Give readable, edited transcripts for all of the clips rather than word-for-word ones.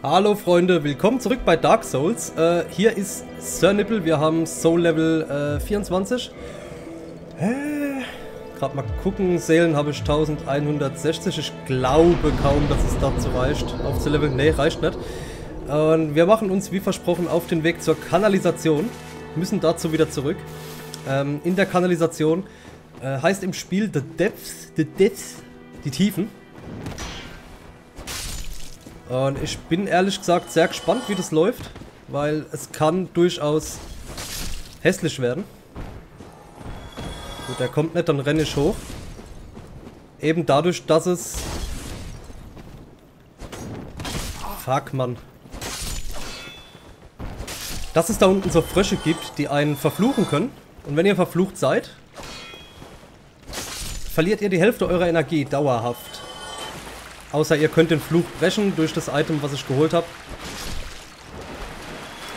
Hallo Freunde, willkommen zurück bei Dark Souls. Hier ist Sir Nipple, wir haben Soul Level 24. Gerade mal gucken, Seelen habe ich 1160. Ich glaube kaum, dass es dazu reicht, aufzuleveln. Ne, reicht nicht. Und wir machen uns wie versprochen auf den Weg zur Kanalisation. Müssen dazu wieder zurück. In der Kanalisation heißt im Spiel The Depths, die Tiefen. Und ich bin ehrlich gesagt sehr gespannt, wie das läuft, weil es kann durchaus hässlich werden. Gut, der kommt nicht, dann renne ich hoch. Eben dadurch, dass es... Fuck, Mann. Dass es da unten so Frösche gibt, die einen verfluchen können. Und wenn ihr verflucht seid, verliert ihr die Hälfte eurer Energie dauerhaft. Außer ihr könnt den Fluch brechen durch das Item, was ich geholt habe.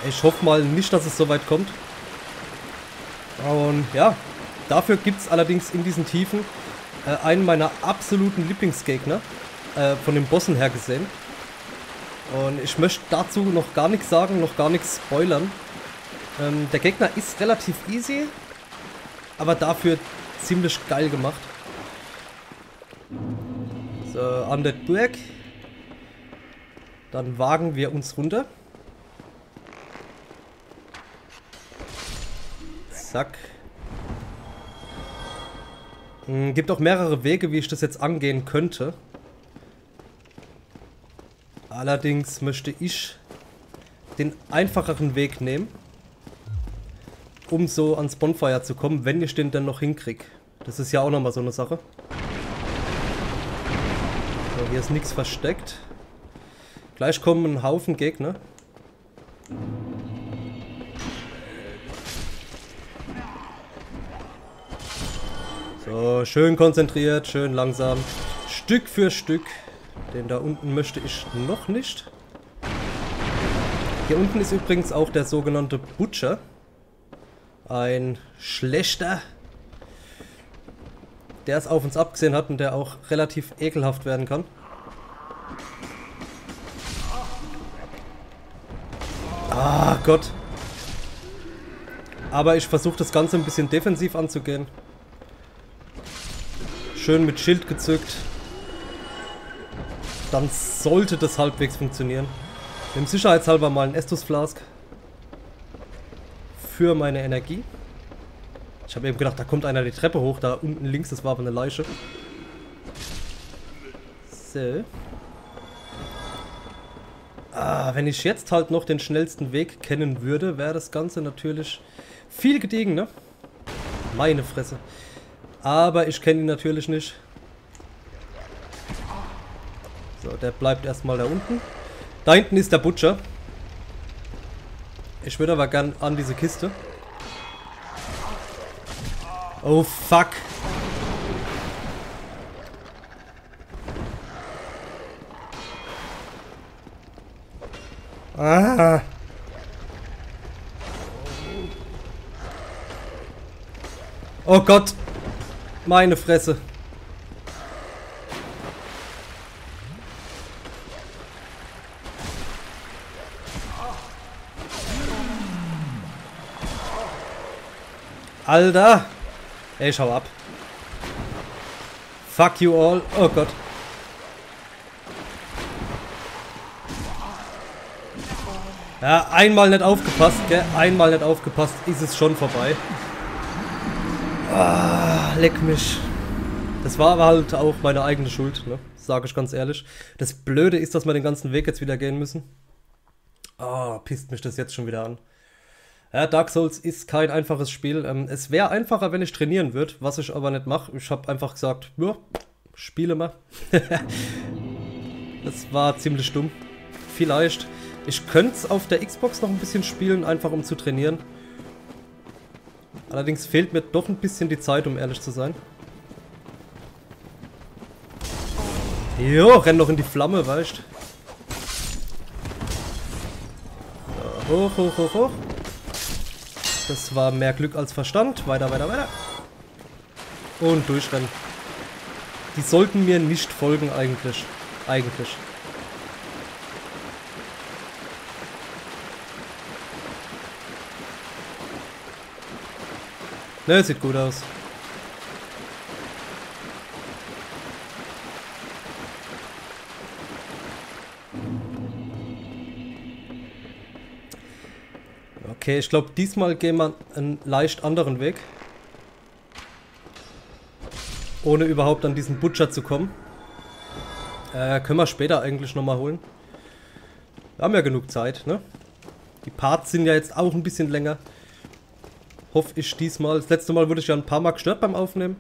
Ich hoffe mal nicht, dass es so weit kommt. Und ja, dafür gibt es allerdings in diesen Tiefen einen meiner absoluten Lieblingsgegner. Von den Bossen her gesehen. Und ich möchte dazu noch gar nichts sagen, noch gar nichts spoilern. Der Gegner ist relativ easy, aber dafür ziemlich geil gemacht. So, Undead Burg. Dann wagen wir uns runter. Zack. Gibt auch mehrere Wege, wie ich das jetzt angehen könnte. Allerdings möchte ich den einfacheren Weg nehmen, um so ans Bonfire zu kommen, wenn ich den dann noch hinkriege. Das ist ja auch nochmal so eine Sache. So, hier ist nichts versteckt. Gleich kommen ein Haufen Gegner. So, schön konzentriert, schön langsam. Stück für Stück. Den da unten möchte ich noch nicht. Hier unten ist übrigens auch der sogenannte Butcher. Ein schlechter, der es auf uns abgesehen hat und der auch relativ ekelhaft werden kann. Ah Gott. Aber ich versuche das Ganze ein bisschen defensiv anzugehen. Schön mit Schild gezückt. Dann sollte das halbwegs funktionieren. Nimm sicherheitshalber mal einen Estus Flask. Für meine Energie. Ich habe eben gedacht, da kommt einer die Treppe hoch. Da unten links, das war aber eine Leiche. So. Wenn ich jetzt halt noch den schnellsten Weg kennen würde, wäre das Ganze natürlich viel gediegener. Meine Fresse. Aber ich kenne ihn natürlich nicht. So, der bleibt erstmal da unten. Da hinten ist der Butcher. Ich würde aber gern an diese Kiste. Oh, fuck. Ah. Oh Gott. Meine Fresse. Alter! Ey, schau ab. Fuck you all. Oh Gott. Ja, einmal nicht aufgepasst, gell? Einmal nicht aufgepasst, ist es schon vorbei. Ah, leck mich. Das war aber halt auch meine eigene Schuld, ne? Sage ich ganz ehrlich. Das Blöde ist, dass wir den ganzen Weg jetzt wieder gehen müssen. Ah, pisst mich das jetzt schon wieder an. Ja, Dark Souls ist kein einfaches Spiel. Es wäre einfacher, wenn ich trainieren würde, was ich aber nicht mache. Ich habe einfach gesagt, ja, spiele mal. Das war ziemlich dumm. Vielleicht. Ich könnte es auf der Xbox noch ein bisschen spielen, einfach um zu trainieren. Allerdings fehlt mir doch ein bisschen die Zeit, um ehrlich zu sein. Jo, renn doch in die Flamme, weißt du. Hoch, hoch, hoch, hoch. Das war mehr Glück als Verstand. Weiter, weiter, weiter. Und durchrennen. Die sollten mir nicht folgen eigentlich. Ne, sieht gut aus. Okay, ich glaube, diesmal gehen wir einen leicht anderen Weg. Ohne überhaupt an diesen Butcher zu kommen. Können wir später eigentlich nochmal holen. Wir haben ja genug Zeit, ne? Die Parts sind ja jetzt auch ein bisschen länger. Hoffe ich diesmal. Das letzte Mal wurde ich ja ein paar Mal gestört beim Aufnehmen.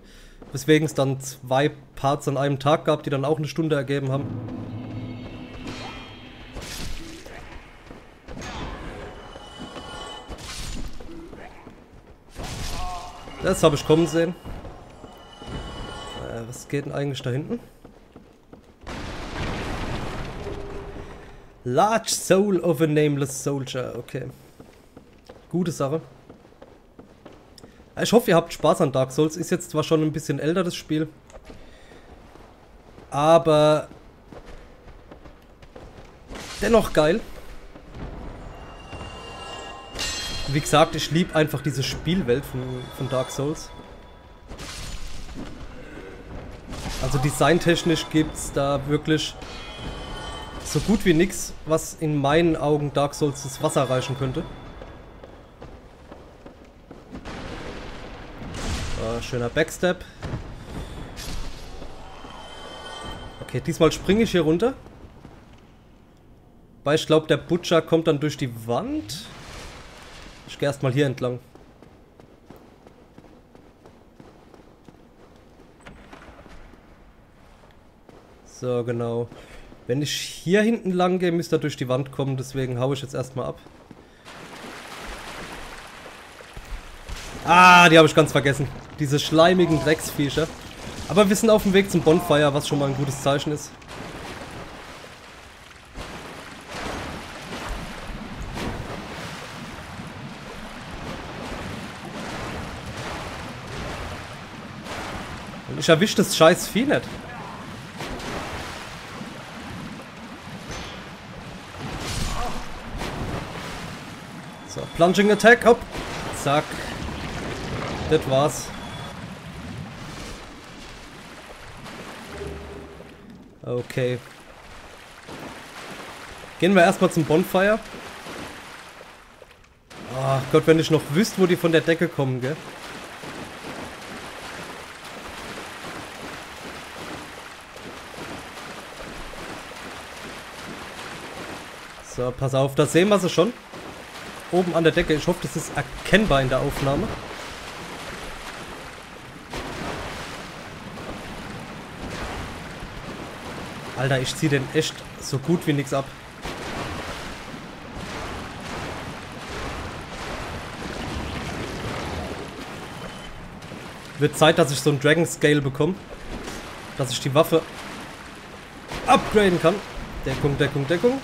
Weswegen es dann 2 Parts an einem Tag gab, die dann auch eine Stunde ergeben haben. Das habe ich kommen sehen. Was geht denn eigentlich da hinten? Large Soul of a Nameless Soldier. Okay. Gute Sache. Ich hoffe, ihr habt Spaß an Dark Souls. Ist jetzt zwar schon ein bisschen älter, das Spiel. Aber dennoch geil. Wie gesagt, ich liebe einfach diese Spielwelt von Dark Souls. Also designtechnisch gibt es da wirklich so gut wie nichts, was in meinen Augen Dark Souls das Wasser reichen könnte. Schöner Backstep. Okay, diesmal springe ich hier runter. Weil ich glaube, der Butcher kommt dann durch die Wand. Ich gehe erstmal hier entlang. So, genau. Wenn ich hier hinten lang gehe, müsste er durch die Wand kommen. Deswegen haue ich jetzt erstmal ab. Ah, die habe ich ganz vergessen. Diese schleimigen Drecksviecher. Aber wir sind auf dem Weg zum Bonfire, was schon mal ein gutes Zeichen ist. Und ich erwische das scheiß Vieh nicht. So, Plunging Attack, hopp. Zack. Das war's. Okay. Gehen wir erstmal zum Bonfire. Oh Gott, wenn ich noch wüsste, wo die von der Decke kommen, gell? So, pass auf, da sehen wir sie schon. Oben an der Decke. Ich hoffe, das ist erkennbar in der Aufnahme. Alter, ich ziehe den echt so gut wie nichts ab. Wird Zeit, dass ich so ein Dragon Scale bekomme. Dass ich die Waffe upgraden kann. Deckung, Deckung, Deckung.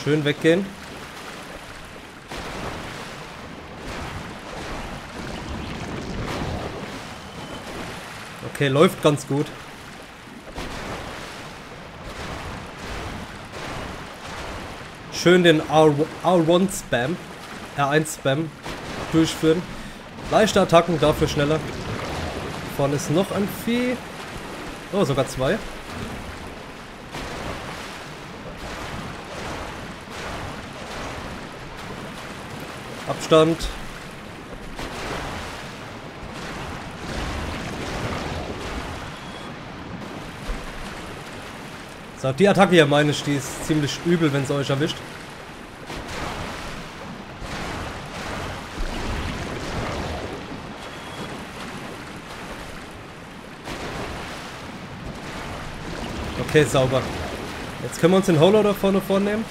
Schön weggehen. Okay, läuft ganz gut. Schön den R1-Spam, R1-Spam durchführen. Leichte Attacken, dafür schneller. Vorne ist noch ein Vieh. Oh, sogar 2. Abstand. So, die Attacke hier meine ich, die ist ziemlich übel, wenn sie euch erwischt. Okay, sauber. Jetzt können wir uns den Holo da vorne vornehmen.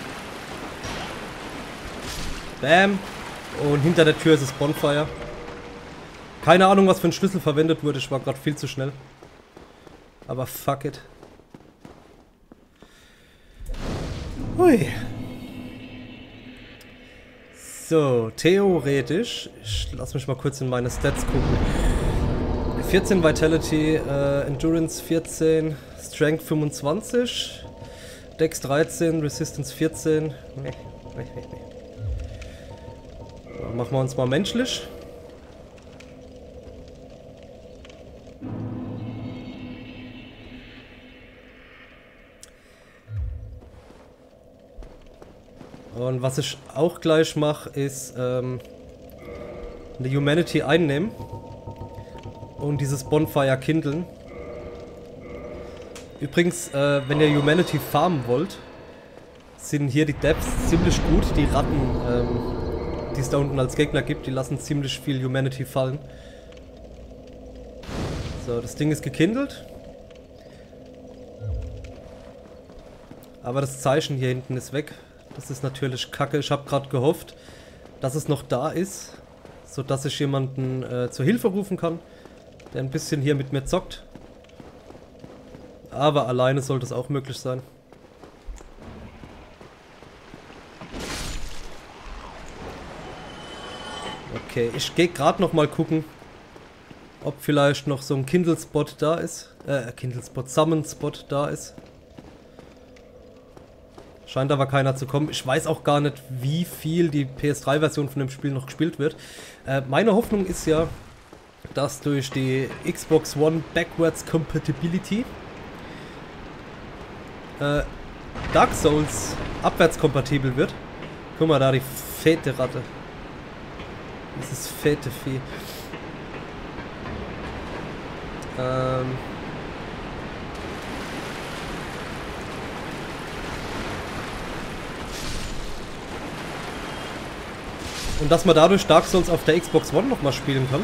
Bam. Und hinter der Tür ist das Bonfire. Keine Ahnung, was für ein Schlüssel verwendet wurde. Ich war gerade viel zu schnell. Aber fuck it. Hui. So, theoretisch. Ich lass mich mal kurz in meine Stats gucken. 14 Vitality, Endurance 14, Strength 25, Dex 13, Resistance 14. Nee. So, machen wir uns mal menschlich. Und was ich auch gleich mache, ist eine Humanity einnehmen und dieses Bonfire kindeln. Übrigens, wenn ihr Humanity farmen wollt, sind hier die Depths ziemlich gut. Die Ratten, die es da unten als Gegner gibt, die lassen ziemlich viel Humanity fallen. So, das Ding ist gekindelt. Aber das Zeichen hier hinten ist weg. Das ist natürlich kacke. Ich habe gerade gehofft, dass es noch da ist, sodass ich jemanden zur Hilfe rufen kann, der ein bisschen hier mit mir zockt. Aber alleine sollte es auch möglich sein. Okay, ich gehe gerade noch mal gucken, ob vielleicht noch so ein Kindle-Spot da ist. Kindle-Spot, Summon-Spot da ist. Scheint aber keiner zu kommen. Ich weiß auch gar nicht, wie viel die PS3-Version von dem Spiel noch gespielt wird. Meine Hoffnung ist ja, dass durch die Xbox One Backwards Compatibility Dark Souls abwärtskompatibel wird. Guck mal da, die fette Ratte. Dieses fette Vieh. Und dass man dadurch Dark Souls auf der Xbox One nochmal spielen kann,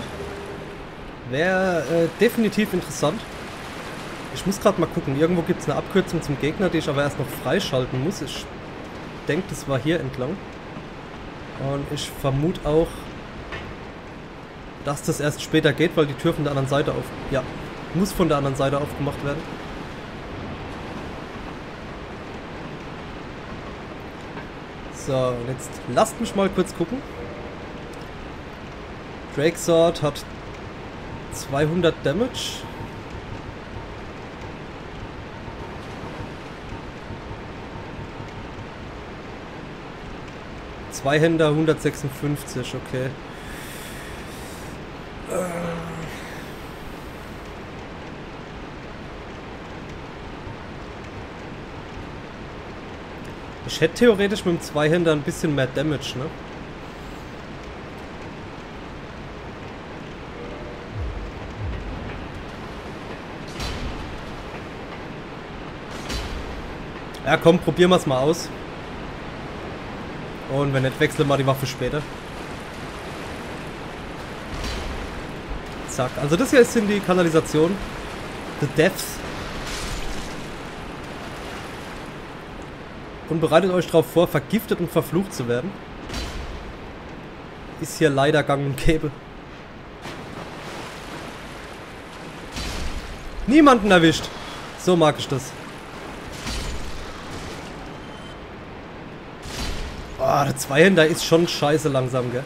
wäre definitiv interessant. Ich muss gerade mal gucken, irgendwo gibt es eine Abkürzung zum Gegner, die ich aber erst noch freischalten muss. Ich denke, das war hier entlang. Und ich vermute auch, dass das erst später geht, weil die Tür von der anderen Seite auf... Ja, muss von der anderen Seite aufgemacht werden. So, und jetzt lasst mich mal kurz gucken. Drakesword hat 200 Damage. Zweihänder 156, okay. Ich hätte theoretisch mit dem Zweihänder ein bisschen mehr Damage, ne? Ja komm, probieren wir es mal aus. Und wenn nicht, wechseln wir die Waffe später. Zack. Also das hier ist in die Kanalisation. The Depths. Und bereitet euch darauf vor, vergiftet und verflucht zu werden. Ist hier leider gang und gäbe. Niemanden erwischt. So mag ich das. Oh, der Zweihänder ist schon scheiße langsam, gell?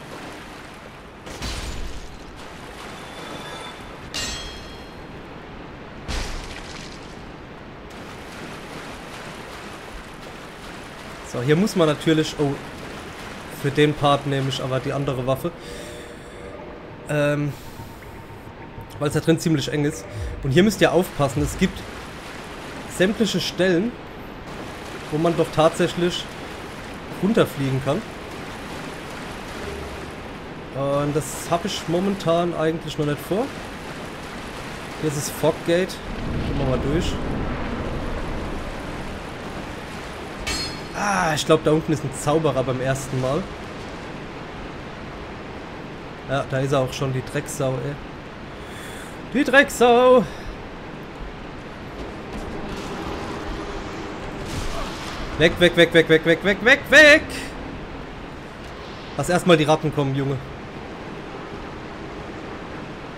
So, hier muss man natürlich... Oh, für den Part nehme ich aber die andere Waffe. Weil es da drin ziemlich eng ist. Und hier müsst ihr aufpassen, es gibt sämtliche Stellen, wo man doch tatsächlich runterfliegen kann. Und das habe ich momentan eigentlich noch nicht vor. Hier ist das Foggate. Gehen wir mal durch. Ah, ich glaube, da unten ist ein Zauberer beim ersten Mal. Ja, da ist er auch schon, die Drecksau, ey. Die Drecksau! Weg, weg, weg, weg, weg, weg, weg, weg, weg! Lass erstmal die Ratten kommen, Junge.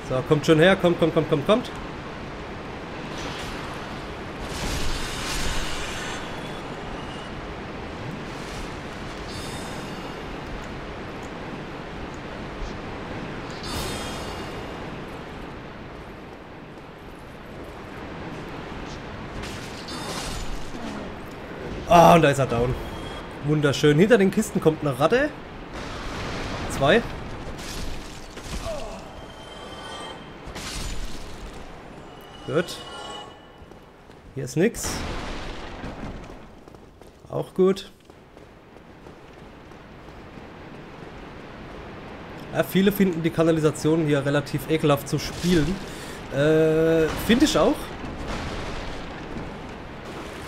So, kommt schon her, kommt, kommt, kommt, kommt, kommt. Ah, und da ist er down. Wunderschön. Hinter den Kisten kommt eine Ratte. 2. Gut. Hier ist nix. Auch gut. Ja, viele finden die Kanalisation hier relativ ekelhaft zu spielen. Finde ich auch.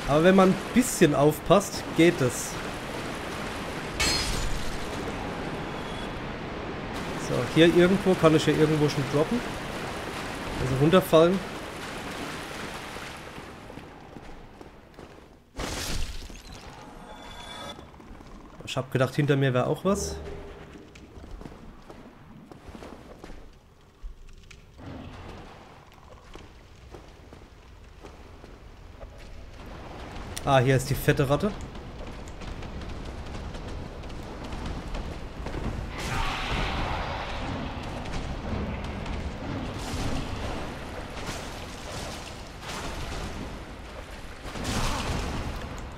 Aber wenn man ein bisschen aufpasst, geht es. So, hier irgendwo, kann ich hier irgendwo schon droppen. Also runterfallen. Ich habe gedacht, hinter mir wäre auch was. Ah, hier ist die fette Ratte.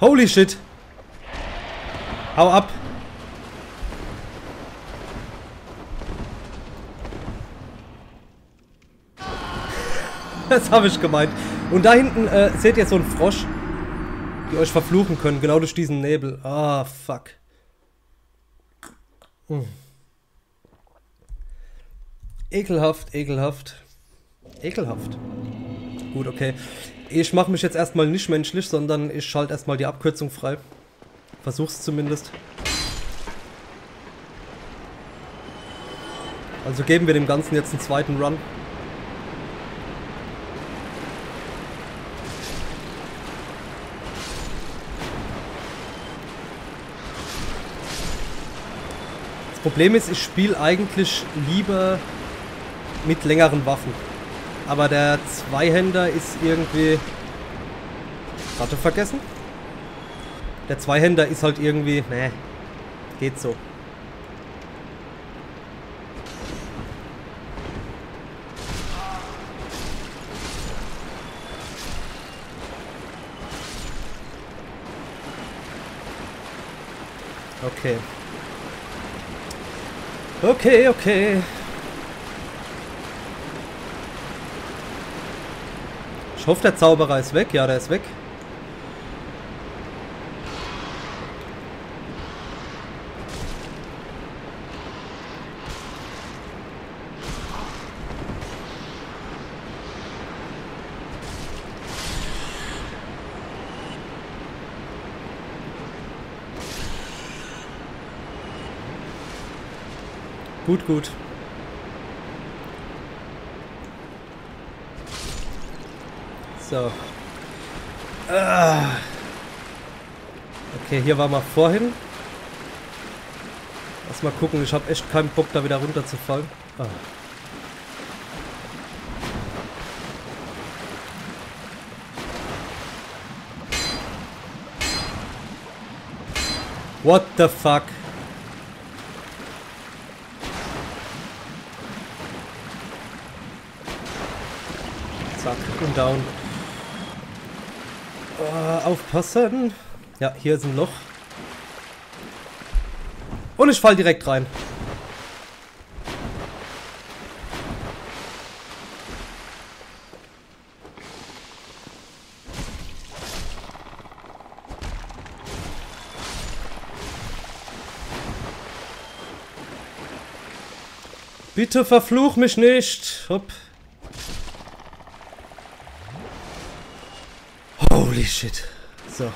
Holy shit! Hau ab! Das habe ich gemeint. Und da hinten seht ihr so einen Frosch, die euch verfluchen können, genau durch diesen Nebel. Ah, fuck. Ekelhaft, ekelhaft. Ekelhaft. Gut, okay. Ich mache mich jetzt erstmal nicht menschlich, sondern ich schalte erstmal die Abkürzung frei. Versuch's zumindest. Also geben wir dem Ganzen jetzt einen zweiten Run. Das Problem ist, ich spiele eigentlich lieber mit längeren Waffen. Aber der Zweihänder ist irgendwie... Warte, vergessen? Der Zweihänder ist halt irgendwie... Nee, geht so. Okay. Okay, okay. Ich hoffe, der Zauberer ist weg. Ja, der ist weg. Gut, gut. So. Okay, hier waren wir vorhin. Lass mal gucken, ich habe echt keinen Bock, da wieder runterzufallen. Ah. What the fuck? Zack, und down. Aufpassen. Ja, hier ist ein Loch. Und ich fall direkt rein. Bitte verfluch mich nicht. Hopp. Holy shit. So.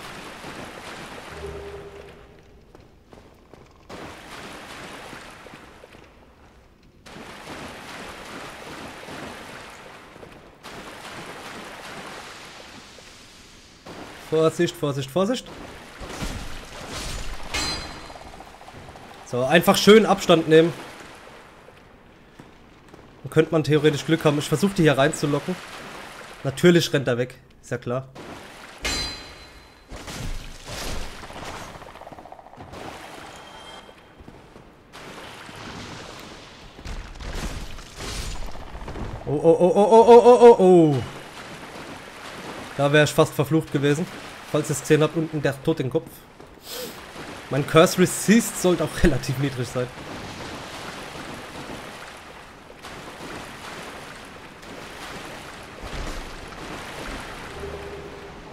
Vorsicht, Vorsicht, Vorsicht. So, einfach schön Abstand nehmen. Dann könnte man theoretisch Glück haben. Ich versuche die hier reinzulocken. Natürlich rennt er weg. Ist ja klar. Oh, oh, oh, oh, oh, oh, oh, oh. Da wäre ich fast verflucht gewesen. Falls ihr es gesehen habt, unten der Tod im Kopf. Mein Curse Resist sollte auch relativ niedrig sein.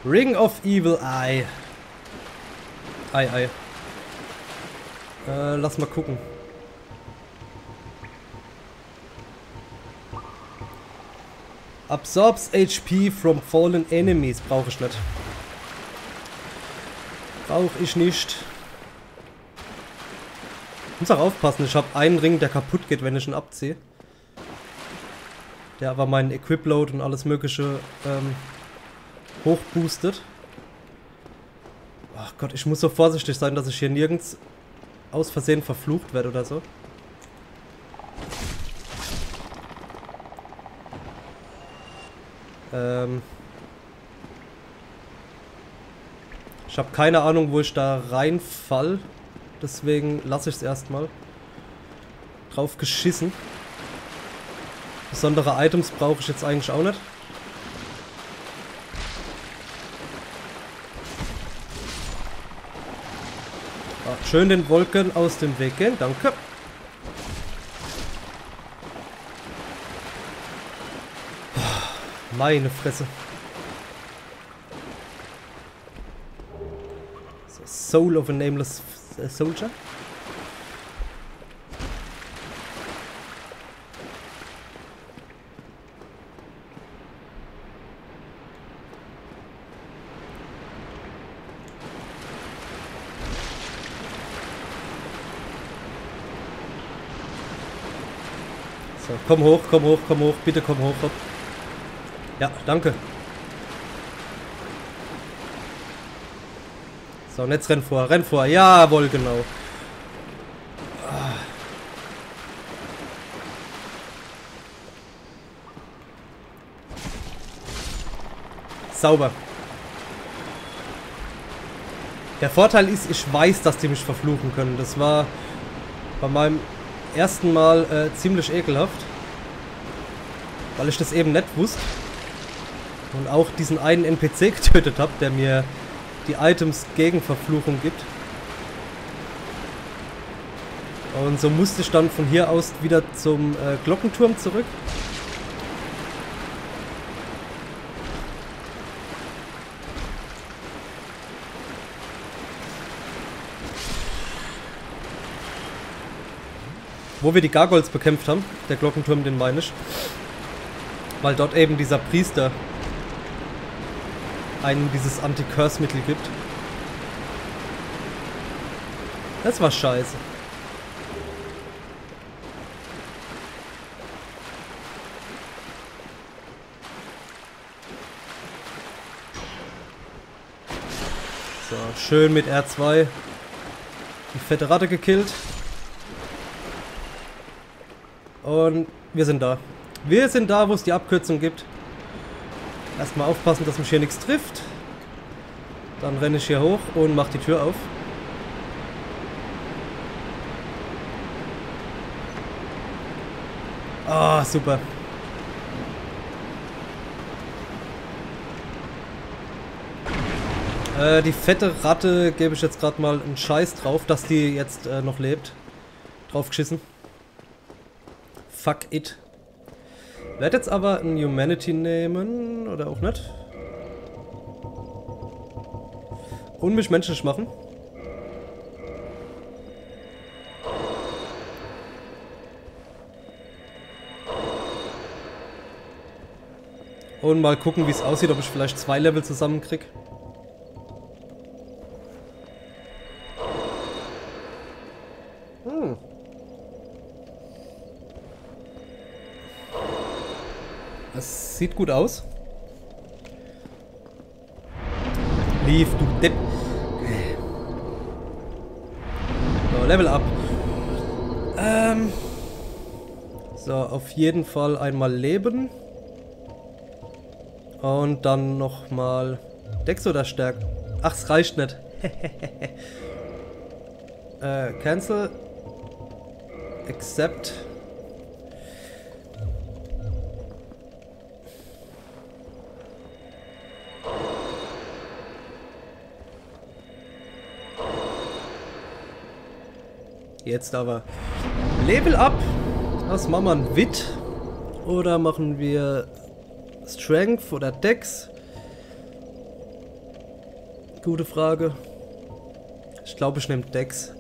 Ring of Evil Eye. Ei. Lass mal gucken. Absorbs HP from fallen enemies. Brauche ich nicht. Ich muss auch aufpassen, ich habe einen Ring, der kaputt geht, wenn ich ihn abziehe. Der aber meinen Equip-Load und alles mögliche hochboostet. Ach Gott, ich muss so vorsichtig sein, dass ich hier nirgends aus Versehen verflucht werde oder so. Ich habe keine Ahnung, wo ich da reinfall. Deswegen lasse ich es erstmal. Drauf geschissen. Besondere Items brauche ich jetzt eigentlich auch nicht. Schön den Wolken aus dem Weg gehen, danke. Meine Fresse. So, Soul of a Nameless Soldier. So, komm hoch, bitte komm hoch. Hopp. Ja, danke. So, und jetzt renn vor. Jawohl, genau. Sauber. Der Vorteil ist, ich weiß, dass die mich verfluchen können. Das war bei meinem ersten Mal ziemlich ekelhaft. Weil ich das eben nicht wusste. Und auch diesen einen NPC getötet habe, der mir die Items gegen Verfluchung gibt. Und so musste ich dann von hier aus wieder zum Glockenturm zurück. Wo wir die Gargoyles bekämpft haben, der Glockenturm, den meine ich. Weil dort eben dieser Priester einem dieses Anti-Curse-Mittel gibt. Das war scheiße. So, schön mit R2 die fette Ratte gekillt. Und wir sind da. Wir sind da, wo es die Abkürzung gibt. Erstmal aufpassen, dass mich hier nichts trifft. Dann renne ich hier hoch und mache die Tür auf. Ah, super. Die fette Ratte gebe ich jetzt gerade mal einen Scheiß drauf, dass die jetzt noch lebt. Drauf geschissen. Fuck it. Werde jetzt aber ein Humanity nehmen, oder auch nicht. Und mich menschlich machen. Und mal gucken, wie es aussieht, ob ich vielleicht 2 Level zusammenkriege. Das sieht gut aus. Lief, du Depp. So, Level up. So, auf jeden Fall einmal Leben. Und dann nochmal Dex oder Stärke. Ach, es reicht nicht. Cancel. Accept. Jetzt aber Level up. Was machen wir? Ein Wit? Oder machen wir Strength oder Dex? Gute Frage. Ich glaube, ich nehme Dex.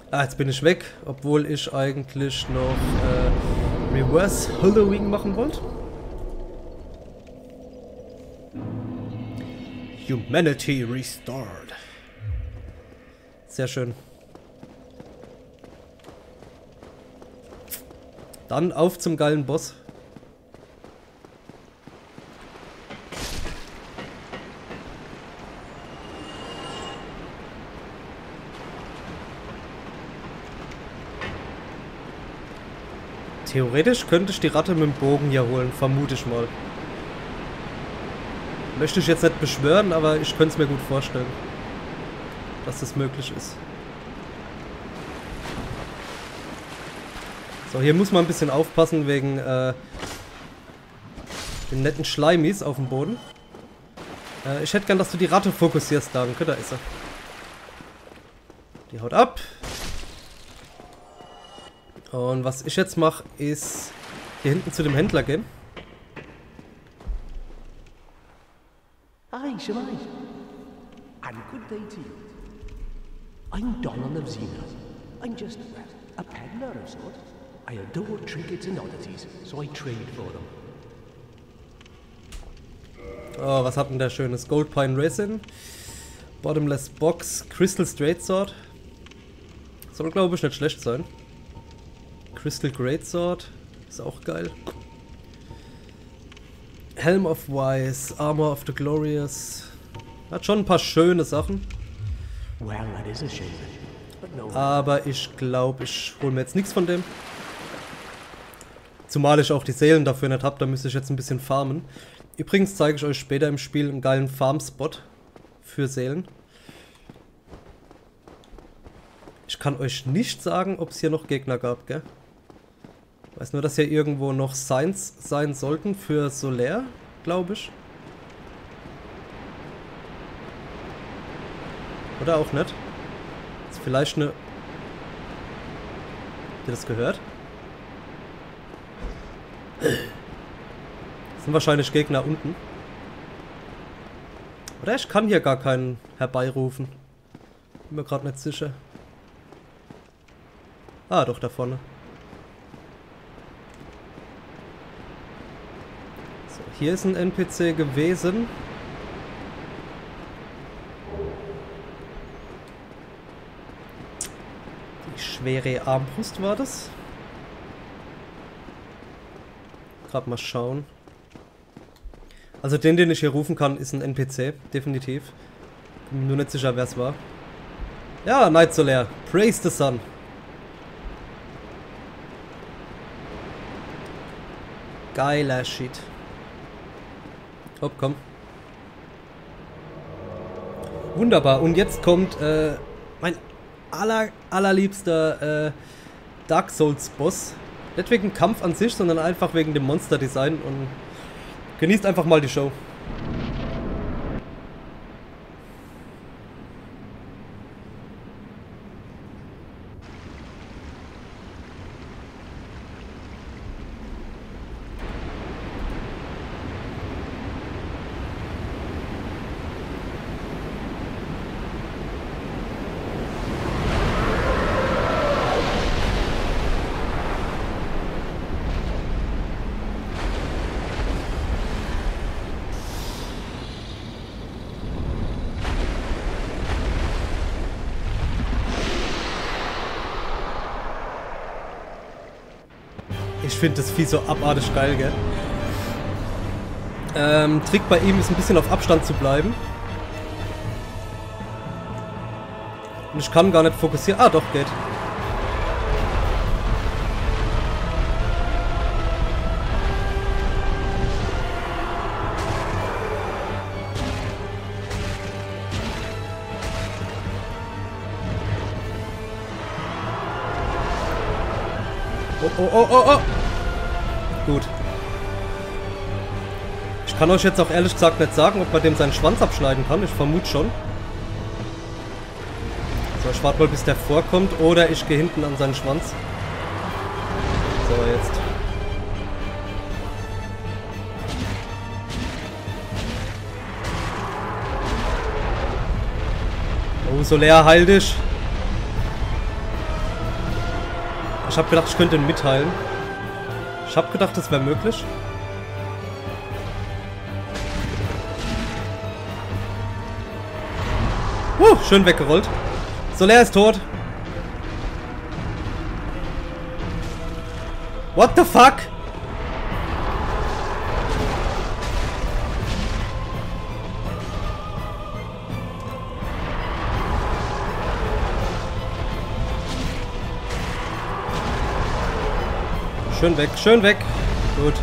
Ah, jetzt bin ich weg, obwohl ich eigentlich noch Reverse Hollowing machen wollte. Humanity restored. Sehr schön. Dann auf zum geilen Boss. Theoretisch könnte ich die Ratte mit dem Bogen hier holen, vermute ich mal. Möchte ich jetzt nicht beschwören, aber ich könnte es mir gut vorstellen, dass das möglich ist. So, hier muss man ein bisschen aufpassen wegen den netten Schleimis auf dem Boden. Ich hätte gern, dass du die Ratte fokussierst, danke, da ist er. Die haut ab. Und was ich jetzt mache, ist hier hinten zu dem Händler gehen. Hi, Shemai. And good day to you. I'm Donald of Xena. I'm just a peddler of sorts. I adore trinkets and oddities, so I trade for them. Oh, was hat denn der schönes? Gold Pine Resin. Bottomless Box. Crystal Straight Sword. Soll, glaube ich, nicht schlecht sein. Crystal Great Sword. Ist auch geil. Helm of Wise. Armor of the Glorious. Hat schon ein paar schöne Sachen. Well, that is a shame. But no. Aber ich glaube, ich hole mir jetzt nichts von dem. Zumal ich auch die Seelen dafür nicht habe, da müsste ich jetzt ein bisschen farmen. Übrigens zeige ich euch später im Spiel einen geilen Farm-Spot für Seelen. Ich kann euch nicht sagen, ob es hier noch Gegner gab, gell? Ich weiß nur, dass hier irgendwo noch Signs sein sollten für Solaire, glaube ich. Oder auch nicht. Ist vielleicht eine... Habt ihr das gehört? Das sind wahrscheinlich Gegner unten. Oder ich kann hier gar keinen herbeirufen. Bin mir gerade nicht sicher. Ah, doch, da vorne. So, hier ist ein NPC gewesen. Die schwere Armbrust war das. Gerade mal schauen. Also den ich hier rufen kann, ist ein NPC, definitiv. Bin mir nur nicht sicher, wer es war. Ja, Night Solaire. Praise the Sun. Geiler Shit. Hopp, komm. Wunderbar. Und jetzt kommt mein allerliebster Dark Souls Boss. Nicht wegen Kampf an sich, sondern einfach wegen dem Monster-Design. Und genießt einfach mal die Show. Ich finde das Vieh so abartig geil, gell? Trick bei ihm ist ein bisschen auf Abstand zu bleiben. Und ich kann gar nicht fokussieren. Ah, doch, geht. Oh, oh, oh, oh, oh. Gut. Ich kann euch jetzt auch ehrlich gesagt nicht sagen, ob man dem seinen Schwanz abschneiden kann. Ich vermute schon. So, ich warte mal, bis der vorkommt. Oder ich gehe hinten an seinen Schwanz. So, jetzt. Soler, heil dich. Ich habe gedacht, ich könnte ihn mitheilen. Ich habe gedacht, das wäre möglich. Schön weggerollt. Soler ist tot. What the fuck? Schön weg, schön weg. Gut.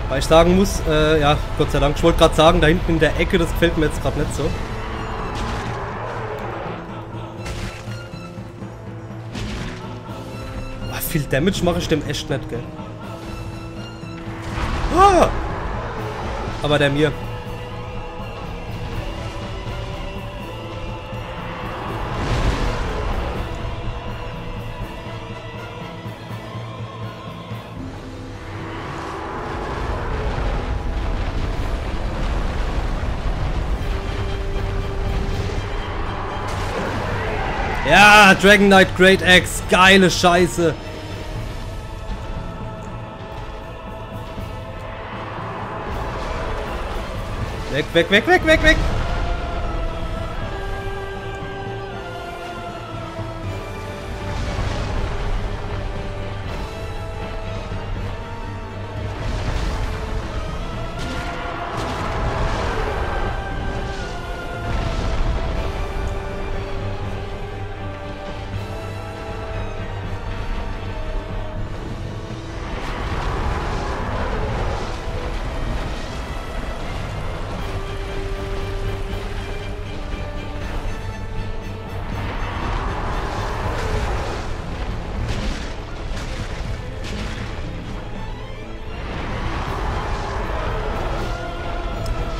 Weil ich sagen muss, ja, Gott sei Dank, ich wollte gerade sagen, da hinten in der Ecke, das gefällt mir jetzt gerade nicht so. Boah, viel Damage mache ich dem echt nicht, gell? Ah! Aber der mir. Ja, Dragon Knight Great Axe, geile Scheiße. Weg, weg, weg, weg, weg, weg.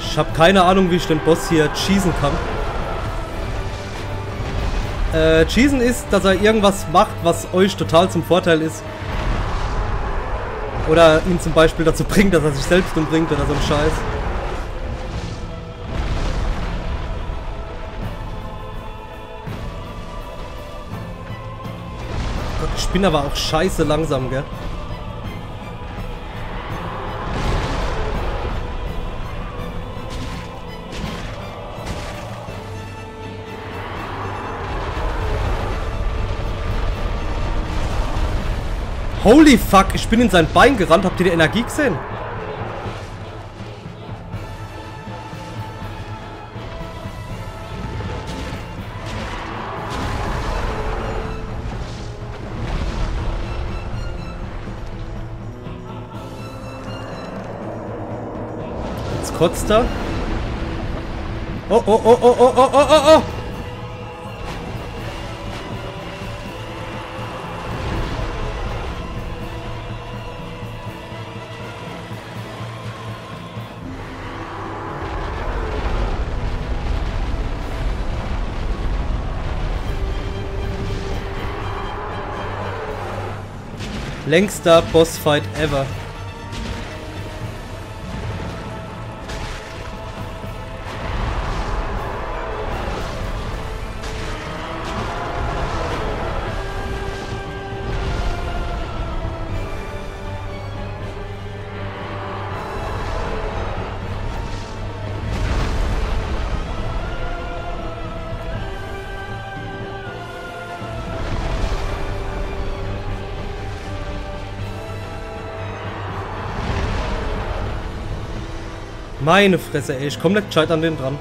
Ich habe keine Ahnung, wie ich den Boss hier cheesen kann. Cheesen ist, dass er irgendwas macht, was euch total zum Vorteil ist. Oder ihn zum Beispiel dazu bringt, dass er sich selbst umbringt oder so ein Scheiß. Ich bin aber auch scheiße langsam, gell? Holy fuck, ich bin in sein Bein gerannt. Habt ihr die Energie gesehen? Jetzt kotzt er. Oh, oh, oh, oh, oh, oh, oh, oh, oh. Längster Bossfight ever. Meine Fresse, ey, ich komm nicht gescheit an den dran.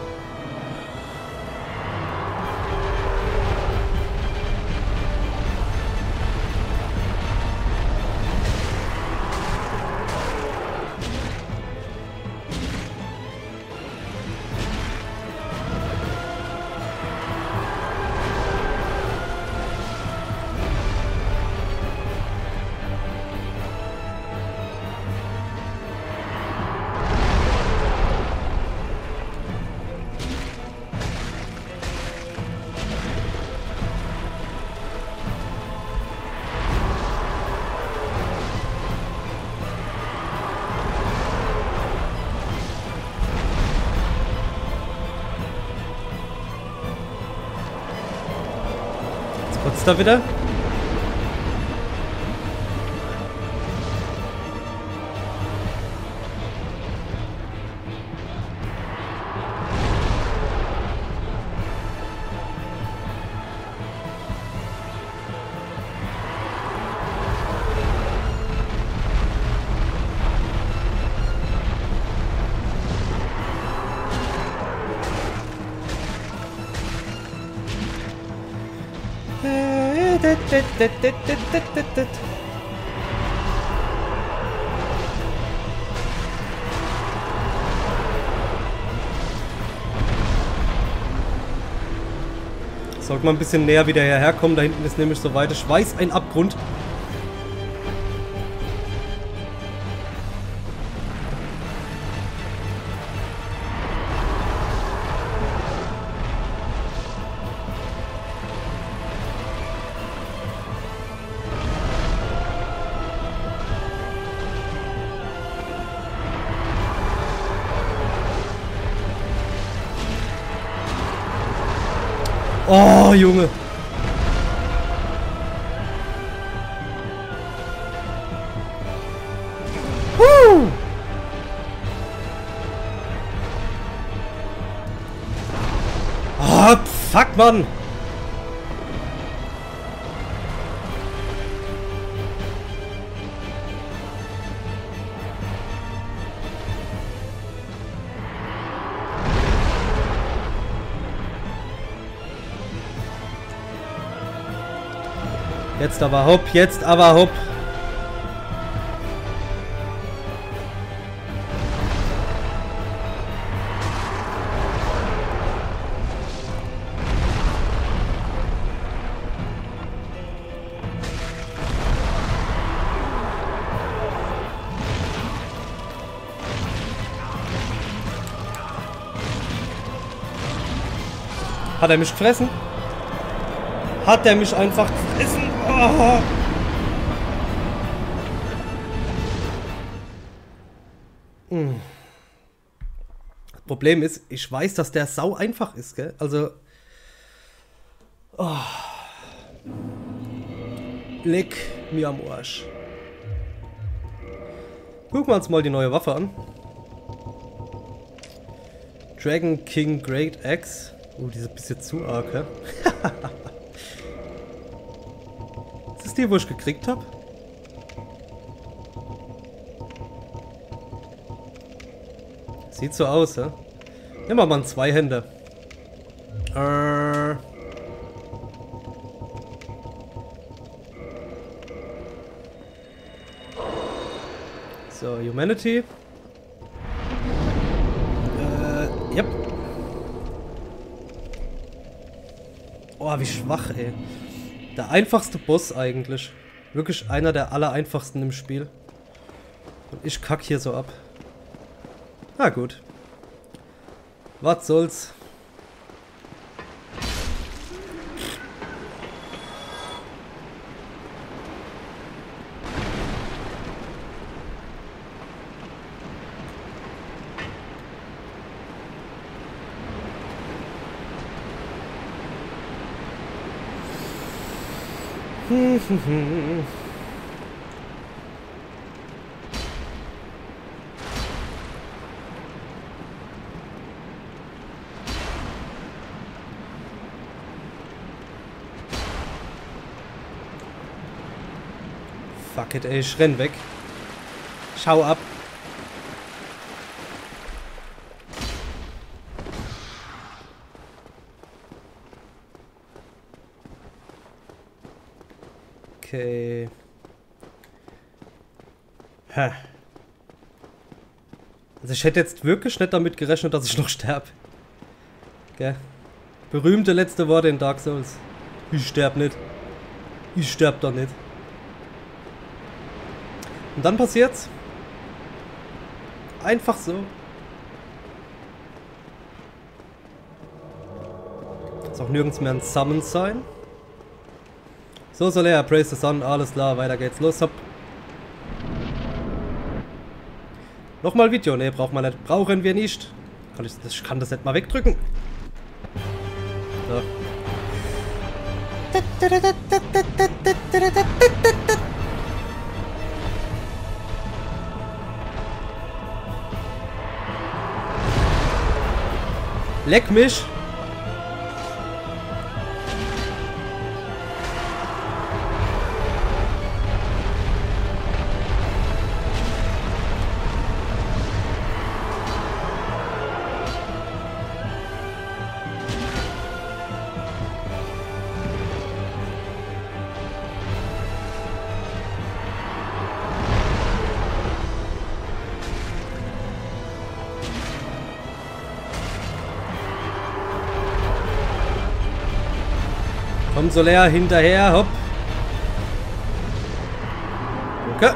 Jetzt da wieder. Sollte mal ein bisschen näher wieder hierher kommen. Da hinten ist nämlich so weit. Ich weiß, ein Abgrund. Oh, Junge. Oh, fuck, Mann. Jetzt aber hopp, jetzt aber hopp. Hat er mich gefressen? Hat er mich einfach gefressen? Oh. Das Problem ist, ich weiß, dass der sau einfach ist, gell? Also... Oh. Leck mir am Arsch. Gucken wir uns mal die neue Waffe an. Dragon King Great Axe. Oh, die ist ein bisschen zu arg, hä? Ist das die, wo ich gekriegt habe? Sieht so aus, hä? Nehmen wir mal einen Zweihänder. So, Humanity. Yep. Oh, wie schwach, ey. Der einfachste Boss eigentlich. Wirklich einer der allereinfachsten im Spiel. Und ich kack hier so ab. Na gut. Was soll's. Fuck it, ey, ich renn weg. Schau ab. Okay. Ha. Also ich hätte jetzt wirklich nicht damit gerechnet, dass ich noch sterbe. Gell? Berühmte letzte Worte in Dark Souls. Ich sterb nicht. Ich sterb doch nicht. Und dann passiert's. Einfach so. Ist auch nirgends mehr ein Summon sein. So soll er, praise the sun, alles klar, weiter geht's, los, hopp. Nochmal Video, ne, brauchen wir nicht. Ich kann das nicht mal wegdrücken. So. Leck mich! Komm, Soler, hinterher, hopp. Okay.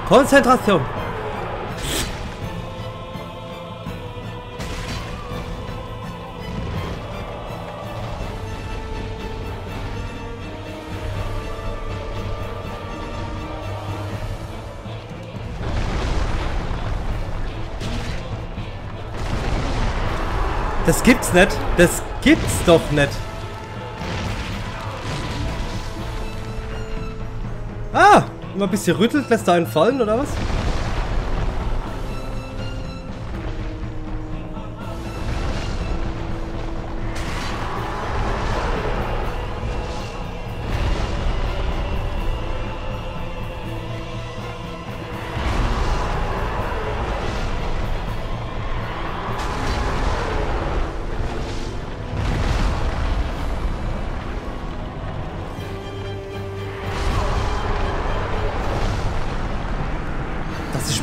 Konzentration. Das gibt's nicht. Das gibt's doch nicht. Ah! Immer ein bisschen rüttelt, lässt er einen fallen, oder was?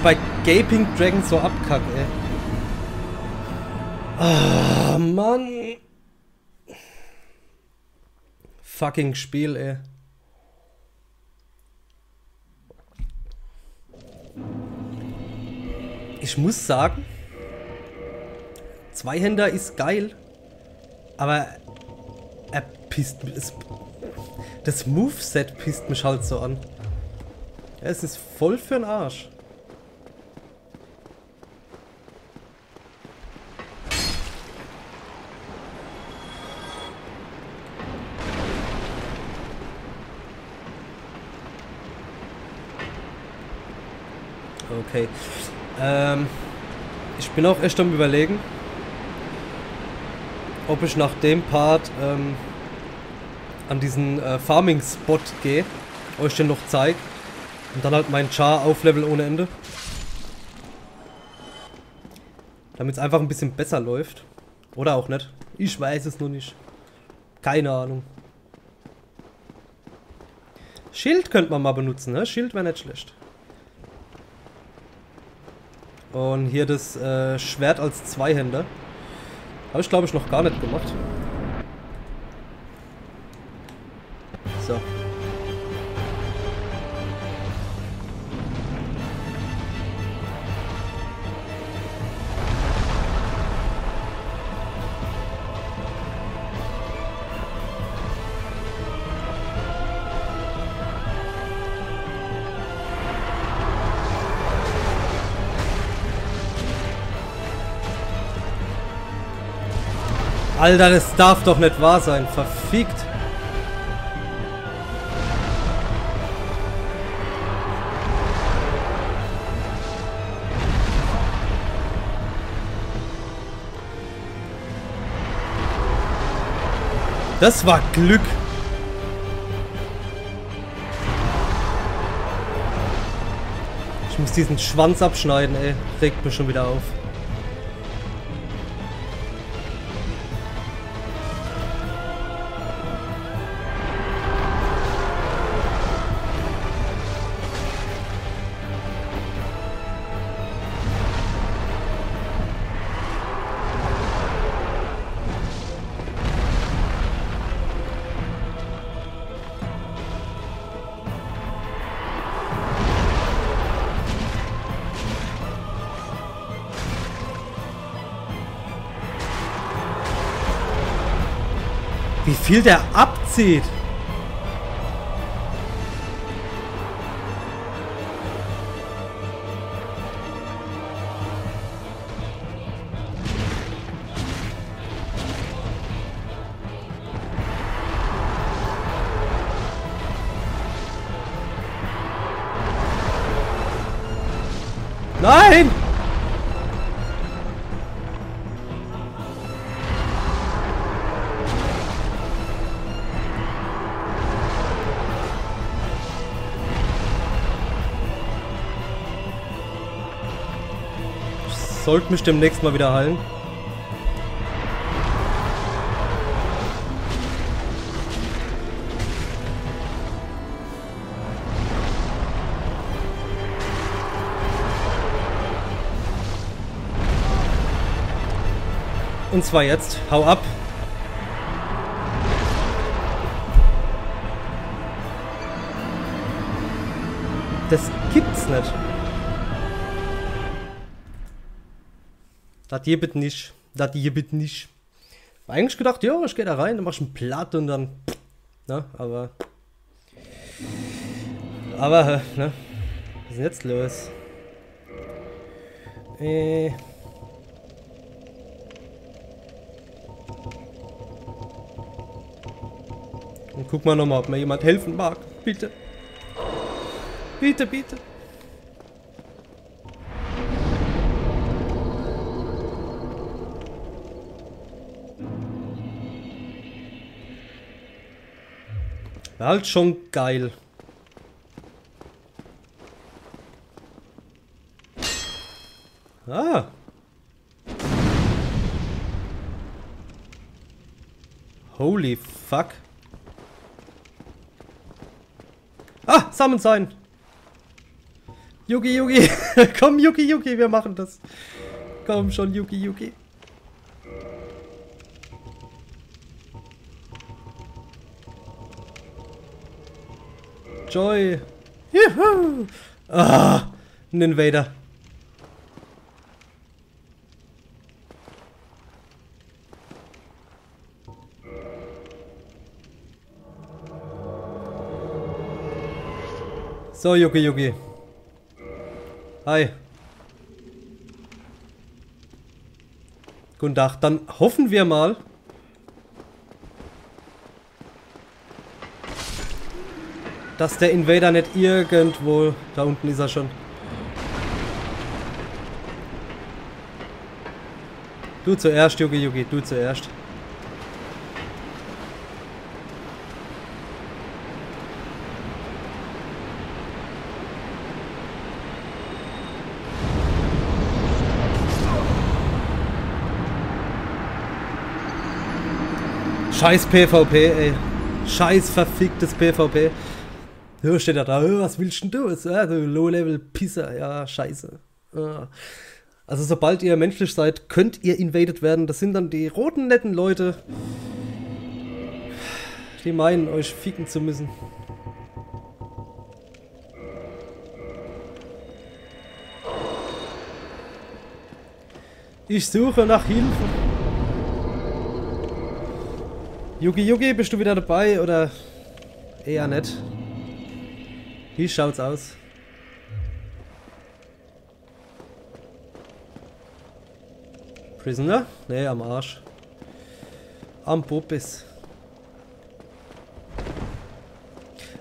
Bei Gaping Dragon so abkackt, ey. Ah, Mann. Fucking Spiel, ey. Ich muss sagen, Zweihänder ist geil, aber er pisst mich. Das Moveset pisst mich halt so an. Ja, es ist voll für den Arsch. Okay. Ich bin auch echt am Überlegen, ob ich nach dem Part an diesen Farming-Spot gehe, euch den noch zeige und dann halt meinen Char auflevel ohne Ende. Damit es einfach ein bisschen besser läuft. Oder auch nicht. Ich weiß es nur nicht. Keine Ahnung. Schild könnte man mal benutzen, ne? Schild wäre nicht schlecht. Und hier das Schwert als Zweihänder. Habe ich, glaube ich, noch gar nicht gemacht. So. Alter, das darf doch nicht wahr sein. Verfickt. Das war Glück. Ich muss diesen Schwanz abschneiden, ey. Regt mich schon wieder auf. Wie viel der abzieht. Nein! Ich sollte mich demnächst mal wieder heilen. Und zwar jetzt. Hau ab. Das gibt's nicht. Das gibt nicht. Das gibt nicht. War eigentlich gedacht, ja, ich gehe da rein, dann mach ich einen Platt und dann. Na, aber. Aber, ne? Was ist denn jetzt los? Und guck mal nochmal, ob mir jemand helfen mag. Bitte. Bitte, bitte. War halt schon geil. Ah. Holy fuck. Ah, Summon sein. Yugi, Yugi. Komm, Yugi, Yugi, wir machen das. Komm schon, Yugi, Yugi. Joy. Juhu. Ah, ein Invader. So, Yugi, Yugi. Hi. Guten Tag. Dann hoffen wir mal, dass der Invader nicht irgendwo... Da unten ist er schon. Du zuerst, Yugi, Yugi. Du zuerst. Scheiß PvP, ey. Scheiß verficktes PvP. Ja, steht er da, was willst denn du? Ja, du Low-Level-Pisser, ja, scheiße. Ja. Also sobald ihr menschlich seid, könnt ihr invaded werden. Das sind dann die roten, netten Leute, die meinen, euch ficken zu müssen. Ich suche nach Hilfe. Yugi, Yugi, bist du wieder dabei oder eher nicht? Wie schaut's aus? Prisoner? Nee, am Arsch. Am Popis.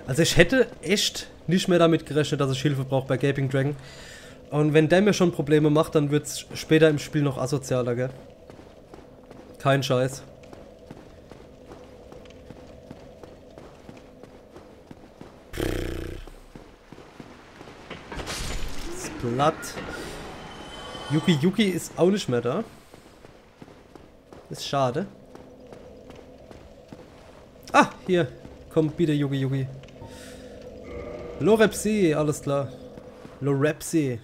Also ich hätte echt nicht mehr damit gerechnet, dass ich Hilfe brauche bei Gaping Dragon. Und wenn der mir schon Probleme macht, dann wird's später im Spiel noch asozialer, gell? Kein Scheiß. Blatt. Yugi Yugi ist auch nicht mehr da. Ist schade. Ah, hier. Komm, bitte Yugi Yugi. Lorepsi, alles klar. Lorepsi.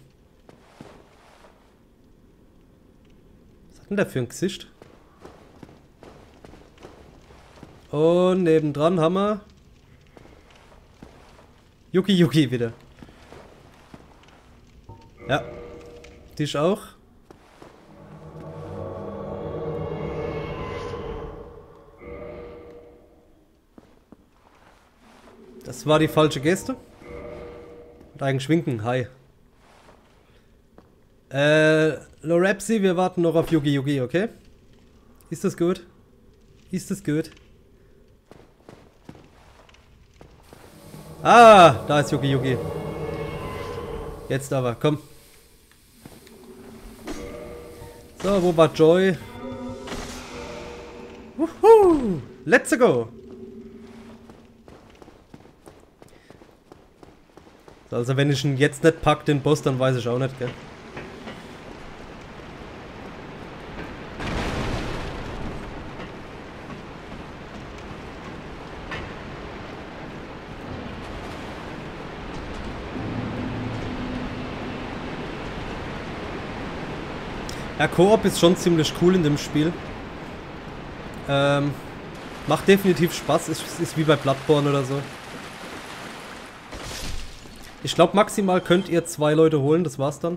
Was hat denn der für ein Gesicht? Und nebendran haben wir Yugi Yugi wieder. Ja. Dich auch. Das war die falsche Geste. Und eigentlich winken. Hi. Lorapsi, wir warten noch auf Yugi Yugi, okay? Ist das gut? Ist das gut? Ah, da ist Yugi Yugi. Jetzt aber, komm. So, wo war Joy? Wuhu! Let's go! So, also wenn ich ihn jetzt nicht pack, den Boss, dann weiß ich auch nicht, gell? Ja, Koop ist schon ziemlich cool in dem Spiel. Macht definitiv Spaß, ist wie bei Bloodborne oder so. Ich glaube, maximal könnt ihr 2 Leute holen, das war's dann.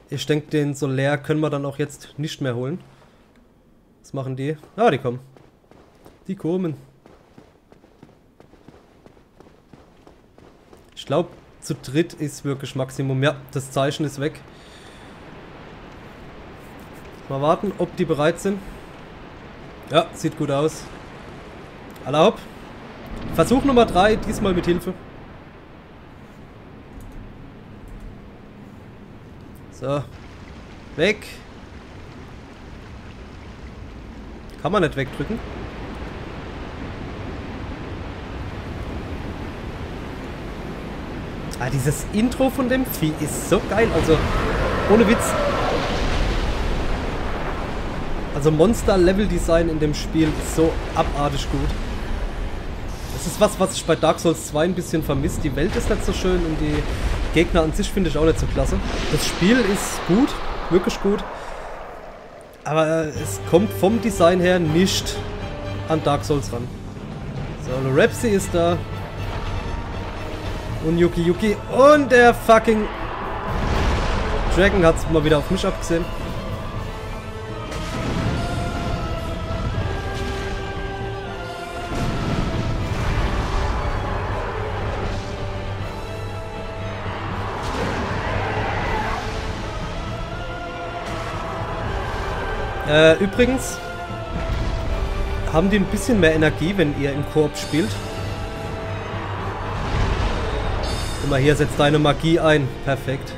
Ich denke, den Solaire können wir dann auch jetzt nicht mehr holen. Was machen die? Ah, die kommen. Die kommen. Ich glaube, zu dritt ist wirklich Maximum. Ja, das Zeichen ist weg. Mal warten, ob die bereit sind. Ja, sieht gut aus. Erlaubt. Versuch Nummer 3, diesmal mit Hilfe. So. Weg. Kann man nicht wegdrücken. Ah, dieses Intro von dem Vieh ist so geil. Also, ohne Witz. Also Monster-Level-Design in dem Spiel ist so abartig gut. Das ist was ich bei Dark Souls 2 ein bisschen vermisst. Die Welt ist nicht so schön und die Gegner an sich finde ich auch nicht so klasse. Das Spiel ist gut, wirklich gut. Aber es kommt vom Design her nicht an Dark Souls ran. So, Lorapsi ist da. Und Yugi Yugi. Und der fucking Dragon hat es mal wieder auf mich abgesehen. Übrigens haben die ein bisschen mehr Energie, wenn ihr im Koop spielt. Guck mal, hier setzt deine Magie ein. Perfekt.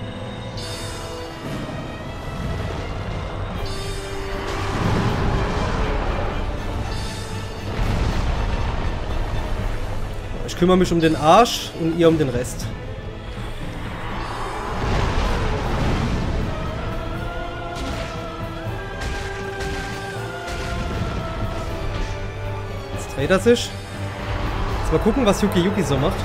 Ich kümmere mich um den Arsch und ihr um den Rest. Dreht er sich. Jetzt mal gucken, was Yugi Yugi so macht.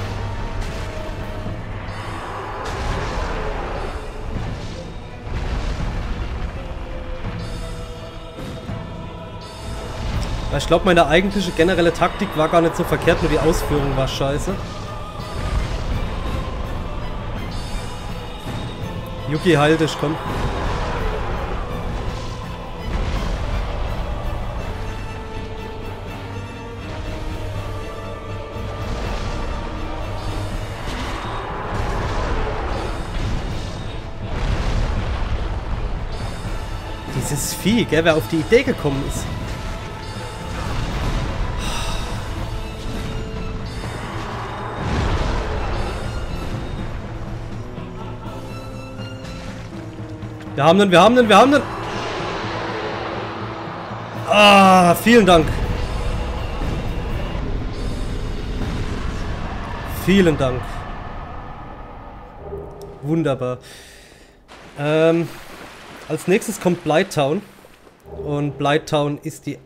Ich glaube, meine eigentliche generelle Taktik war gar nicht so verkehrt, nur die Ausführung war scheiße. Yugi, heil dich, komm. Dieses Vieh, gell, wer auf die Idee gekommen ist. Wir haben den. Ah, vielen Dank. Vielen Dank. Wunderbar. Als nächstes kommt Blighttown. Und Blighttown ist die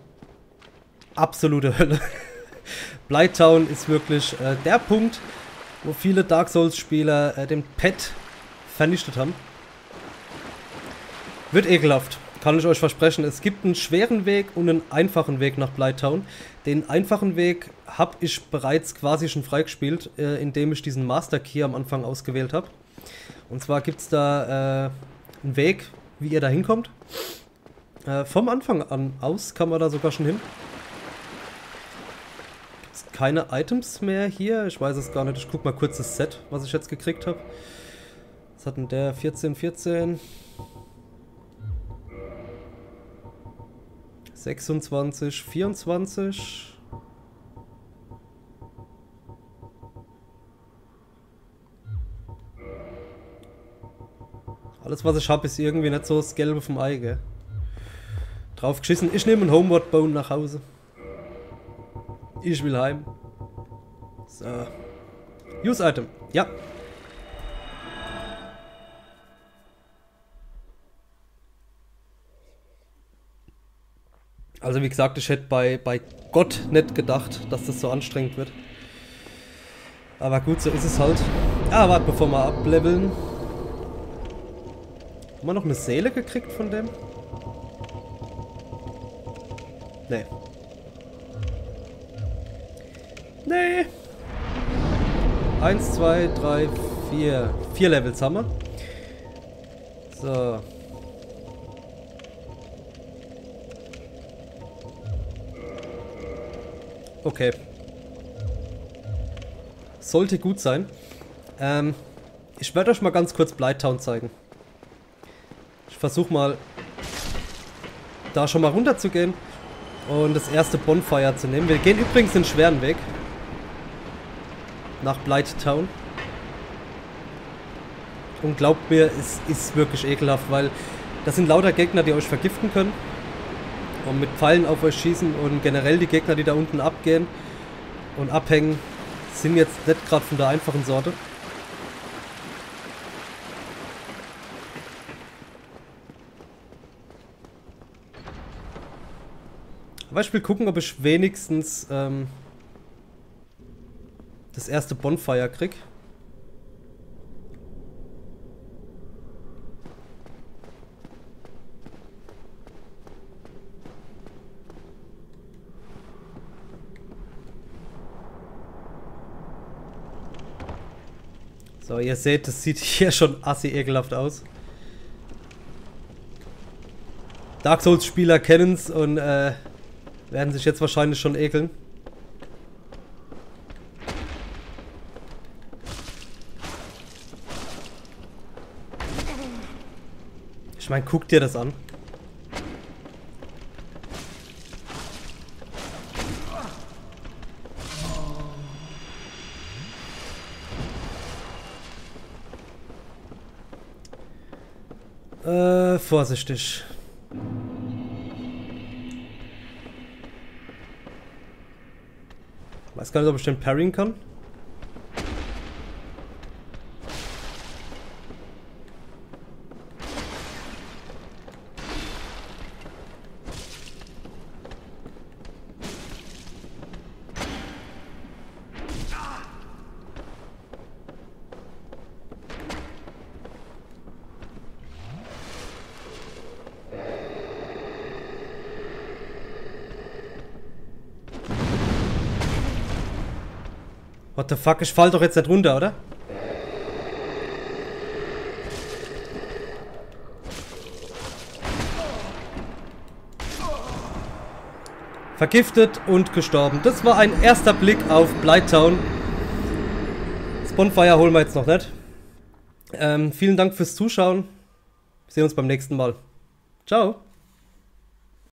absolute Hölle. Blighttown ist wirklich der Punkt, wo viele Dark Souls-Spieler den Pet vernichtet haben. Wird ekelhaft, kann ich euch versprechen. Es gibt einen schweren Weg und einen einfachen Weg nach Blighttown. Den einfachen Weg habe ich bereits quasi schon freigespielt, indem ich diesen Master Key am Anfang ausgewählt habe. Und zwar gibt es da einen Weg, wie ihr da hinkommt. Vom Anfang an aus kann man da sogar schon hin. keine Items mehr hier. Ich weiß es gar nicht. Ich guck mal kurz das Set, was ich jetzt gekriegt habe. Was hat denn der? 14, 14. 26, 24. Alles, was ich habe, ist irgendwie nicht so das Gelbe vom Ei, gell? Drauf geschissen. Ich nehme einen Homeward Bone nach Hause. Ich will heim. So. Use Item. Ja. Also wie gesagt, ich hätte bei Gott nicht gedacht, dass das so anstrengend wird. Aber gut, so ist es halt. Ah, warte, bevor wir ableveln. Haben wir noch eine Seele gekriegt von dem? Nee. Nee. 1, 2, 3, 4. 4 Levels haben wir. So. Okay. Sollte gut sein. Ich werde euch mal ganz kurz Blighttown zeigen. Ich versuche mal da schon mal runter zu gehen und das erste Bonfire zu nehmen. Wir gehen übrigens den schweren Weg nach Blighttown. Und glaubt mir, es ist wirklich ekelhaft, weil das sind lauter Gegner, die euch vergiften können und mit Pfeilen auf euch schießen, und generell die Gegner, die da unten abgehen und abhängen, sind jetzt nicht gerade von der einfachen Sorte. Aber ich will gucken, ob ich wenigstens das erste Bonfire krieg. So, ihr seht, das sieht hier schon assi ekelhaft aus. Dark Souls Spieler kennen's und werden sich jetzt wahrscheinlich schon ekeln. Ich meine, guck dir das an. Vorsichtig. Weiß gar nicht, ob ich den parryen kann. What the fuck, ich fall doch jetzt nicht runter, oder? Vergiftet und gestorben. Das war ein erster Blick auf Blighttown. Das Bonfire holen wir jetzt noch nicht. Vielen Dank fürs Zuschauen. Wir sehen uns beim nächsten Mal. Ciao.